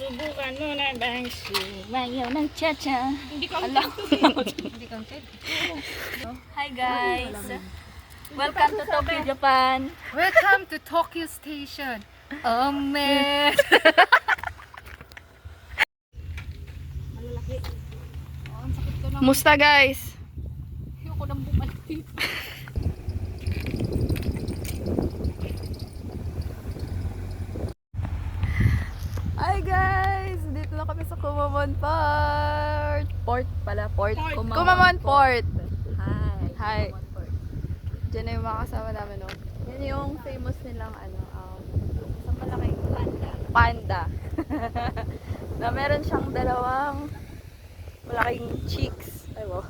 Subukan mo na bang sumayaw ng cha-cha. Hindi counted. Hi guys! Welcome to Tokyo, Japan. Welcome to Tokyo Station. Oh man. Musta guys? Ayoko nang bumalik dito. Hi guys! Dito na kami sa Kumamon Port. Port. Kumamon Port. Hi. Diyan na yung mga kasama namin, no? Yan yung famous nilang, isang malaking panda. Na meron siyang dalawang malaking cheeks. Ay, wow.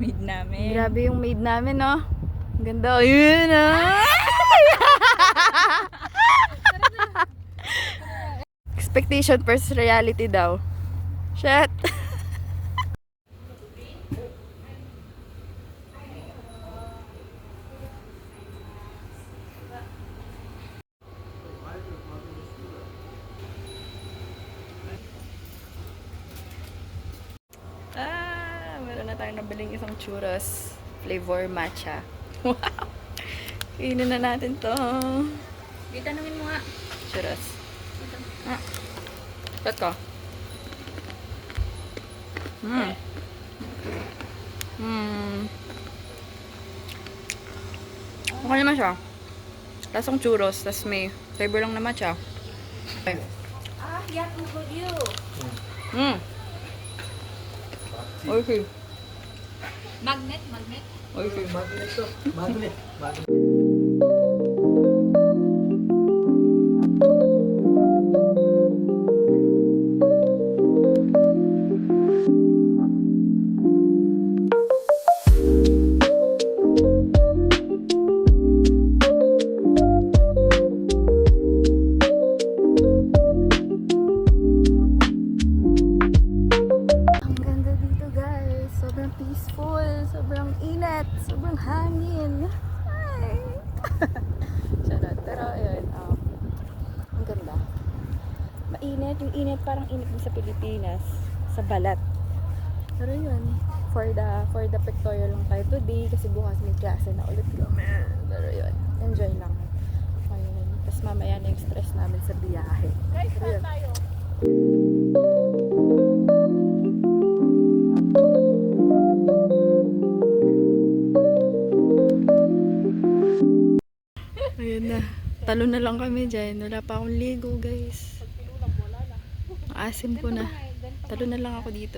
Maid namin. Grabe yung maid namin, no? Ang ganda. Ayun, ah! Expectation versus reality daw. Shit. Meron na tayong nabiling isang churros. Flavor matcha. Wow! Kainin na natin to. Tanungin mo nga. Churros. Ba't ko? Okay naman siya. Lasang churros, tas may flavor lang na matcha. Okay. Yaku for you. Okay. Magnet. Okay. Magnet. Ang ganda dito guys. Sobrang peaceful. Sobrang init. Sobrang hangin. Ay. Charot. Pero ayun. Ang ganda. Mainit. Yung init parang init din sa Pilipinas. Sa balat. Pero yun. For the pictorial lang tayo today. Kasi bukas may klase na ulit kami. Pero yun. Enjoy lang. Ayun. Tapos mamaya na yung stress namin sa biyahe. Guys, Pero yun. tayo. Ayun na. Talo na lang kami dyan. Wala pa akong ligo, guys. Asim ko na. Talo na lang ako dito.